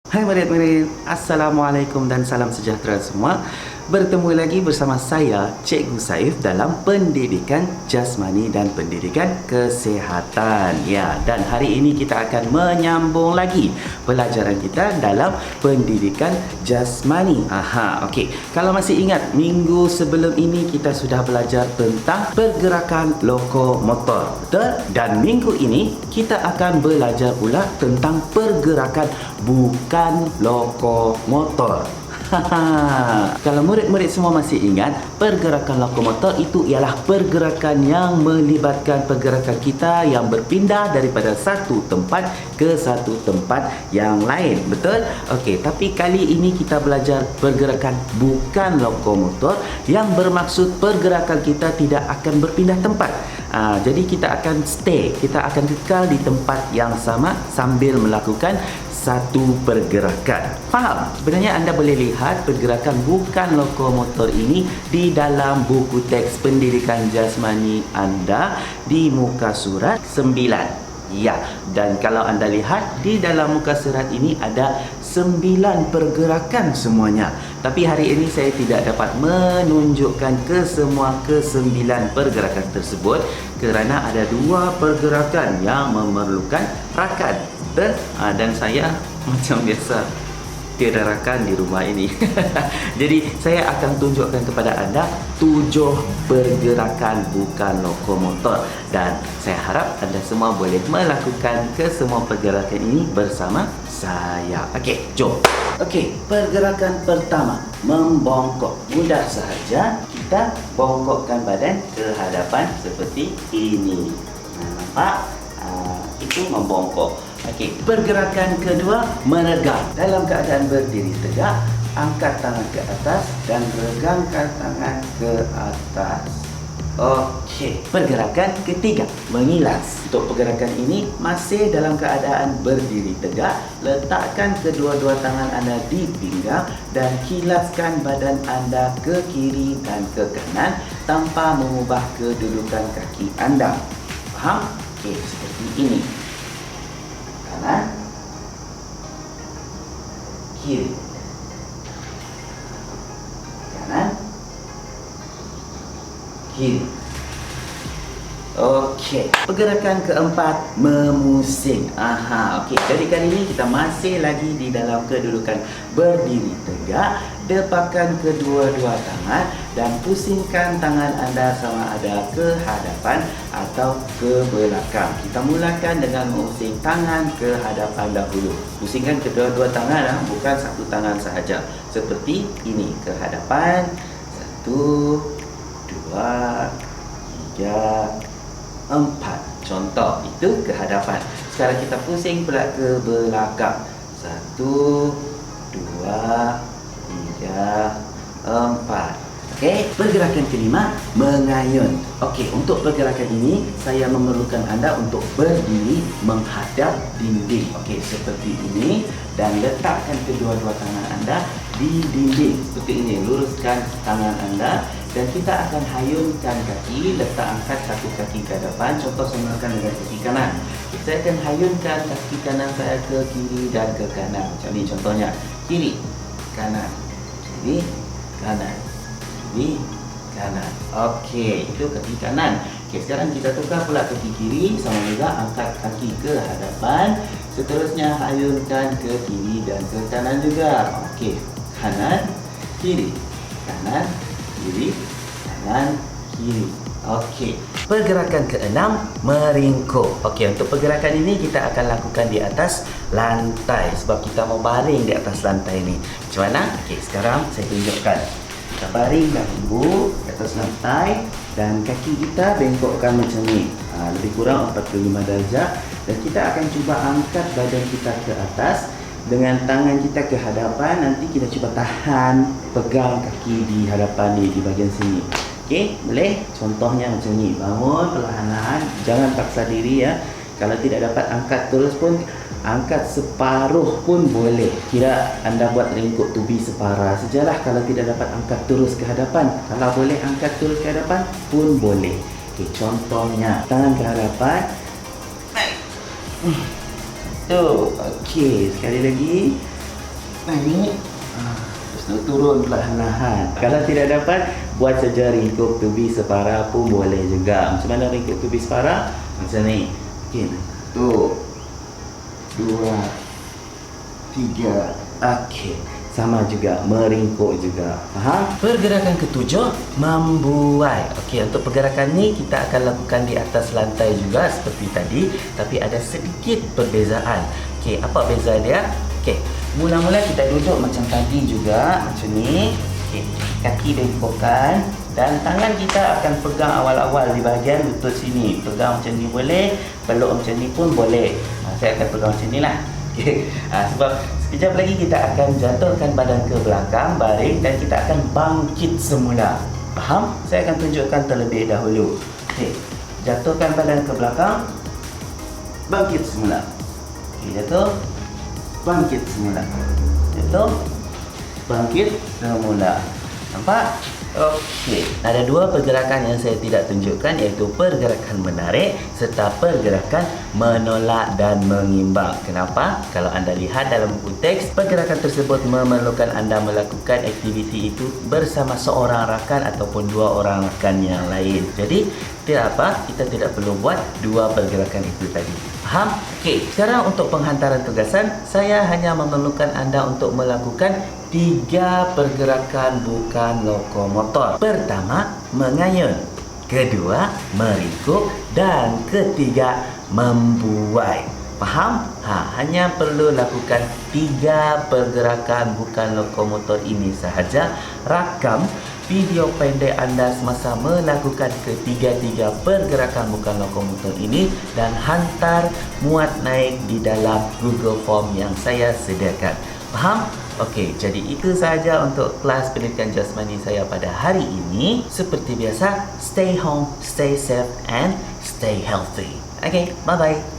Hai murid-murid, Assalamualaikum dan salam sejahtera semua. Bertemu lagi bersama saya, Cikgu Saif dalam Pendidikan Jasmani dan Pendidikan Kesihatan. Ya, dan hari ini kita akan menyambung lagi pelajaran kita dalam Pendidikan Jasmani. Okey. Kalau masih ingat, minggu sebelum ini kita sudah belajar tentang pergerakan lokomotor. Betul? Dan minggu ini kita akan belajar pula tentang pergerakan bukan lokomotor. Kalau murid-murid semua masih ingat, pergerakan lokomotor itu ialah pergerakan yang melibatkan pergerakan kita yang berpindah daripada satu tempat ke satu tempat yang lain. Betul? Okey, tapi kali ini kita belajar pergerakan bukan lokomotor yang bermaksud pergerakan kita tidak akan berpindah tempat. Jadi kita akan stay, kita akan kekal di tempat yang sama sambil melakukan satu pergerakan. Faham? Sebenarnya anda boleh lihat pergerakan bukan lokomotor ini di dalam buku teks pendidikan jasmani anda di muka surat 9. Ya, dan kalau anda lihat di dalam muka surat ini ada 9 pergerakan semuanya. Tapi hari ini saya tidak dapat menunjukkan kesemua ke-9 pergerakan tersebut kerana ada 2 pergerakan yang memerlukan rakan. Dan saya macam biasa tiada rakan di rumah ini. Jadi saya akan tunjukkan kepada anda 7 pergerakan bukan lokomotor, dan saya harap anda semua boleh melakukan kesemua pergerakan ini bersama saya. Okey, jom. Okey, pergerakan pertama, membongkok. Mudah sahaja, kita bongkokkan badan ke hadapan seperti ini. Nampak? Itu membongkok. Okey, pergerakan kedua, meregang. Dalam keadaan berdiri tegak, angkat tangan ke atas dan regangkan tangan ke atas. Okey, pergerakan ketiga, mengilas. Untuk pergerakan ini masih dalam keadaan berdiri tegak, letakkan kedua-dua tangan anda di pinggang dan kilaskan badan anda ke kiri dan ke kanan tanpa mengubah kedudukan kaki anda. Faham? Okey, seperti ini. Kanan, kiri, kanan, kiri. Okey, pergerakan keempat, memusing. Okey, jadi kali ini kita masih lagi di dalam kedudukan berdiri tegak. Depakkan kedua-dua tangan dan pusingkan tangan anda sama ada ke hadapan atau ke belakang. Kita mulakan dengan memusing tangan ke hadapan dahulu. Pusingkan kedua-dua tangan, bukan satu tangan sahaja. Seperti ini, ke hadapan. 1, 2, 3, 4. Contoh, itu ke hadapan. Sekarang kita pusing pula ke belakang. 1, 2, 3, 4. Okey, pergerakan kelima, mengayun. Okey, untuk pergerakan ini saya memerlukan anda untuk berdiri menghadap dinding. Okey, seperti ini, dan letakkan kedua-dua tangan anda di dinding seperti ini. Luruskan tangan anda dan kita akan hayunkan kaki. Letak angkat satu kaki ke depan. Contoh saya mulakan dengan kaki kanan. Saya akan hayunkan kaki kanan saya ke kiri dan ke kanan. Macam ni contohnya. Kiri, kanan, kiri, kanan, kiri, kanan. Okey, itu kaki kanan. Okey, sekarang kita tukar pula kaki kiri. Sama juga angkat kaki ke hadapan. Seterusnya hayunkan ke kiri dan ke kanan juga. Okey, kanan, kiri, kanan, kiri, kanan, kiri. Okey. Pergerakan keenam, meringkuk. Okey, untuk pergerakan ini kita akan lakukan di atas lantai sebab kita mau baring di atas lantai ini. Macam mana? Okey, sekarang saya tunjukkan. Kita baring dahulu di atas lantai dan kaki kita bengkokkan macam ni. Lebih kurang 45 darjah, dan kita akan cuba angkat badan kita ke atas dengan tangan kita ke hadapan. Nanti kita cuba tahan, pegang kaki di hadapan ni, di bahagian sini. Okey, boleh? Contohnya macam ni. Bangun perlahan-lahan, jangan paksa diri ya. Kalau tidak dapat angkat terus pun, angkat separuh pun boleh. Kira anda buat ringkuk tubi separa sajalah kalau tidak dapat angkat terus ke hadapan. Kalau boleh angkat terus ke hadapan pun boleh. Okey, contohnya tangan ke hadapan. Tu, okey, sekali lagi. naik. Terus tu turun perlahan-lahan. Kalau tidak dapat, buat saja ringkup tubi separa pun boleh juga. Macam mana ringkup tubi separa? Macam ni. Okey. Tu. 2, 3. Okey. Sama juga, meringkuk juga. Faham? Pergerakan ketujuh, membuai. Okey, untuk pergerakan ni kita akan lakukan di atas lantai juga seperti tadi, tapi ada sedikit perbezaan. Okey, apa beza dia? Okey, mula-mula kita duduk macam tadi juga, macam ni. Okey, kaki bengkokkan dan tangan kita akan pegang awal-awal di bahagian lutut sini. Pegang macam ni boleh, peluk macam ni pun boleh. Saya akan pegang macam ni lah. Okey, sebab sekejap lagi kita akan jatuhkan badan ke belakang, baring dan kita akan bangkit semula. Faham? Saya akan tunjukkan terlebih dahulu. Okey, jatuhkan badan ke belakang, bangkit semula. Okey, jatuh, bangkit semula. Jatuh, bangkit semula. Nampak? Okey, ada dua pergerakan yang saya tidak tunjukkan, iaitu pergerakan menarik serta pergerakan menolak dan mengimbang. Kenapa? Kalau anda lihat dalam buku teks, pergerakan tersebut memerlukan anda melakukan aktiviti itu bersama seorang rakan ataupun dua orang rakan yang lain. Jadi, tidak apa, kita tidak perlu buat dua pergerakan itu tadi. Faham? Okey, sekarang untuk penghantaran tugasan, saya hanya memerlukan anda untuk melakukan 3 pergerakan bukan lokomotor. Pertama, mengayun. Kedua, meringkuk. Dan ketiga, membuai. Faham? Hanya perlu lakukan 3 pergerakan bukan lokomotor ini sahaja. Rakam video pendek anda semasa melakukan ketiga-tiga pergerakan bukan lokomotor ini dan hantar muat naik di dalam Google Form yang saya sediakan. Faham? Okey, jadi itu sahaja untuk kelas pendidikan jasmani saya pada hari ini. Seperti biasa, stay home, stay safe and stay healthy. Okay, bye-bye.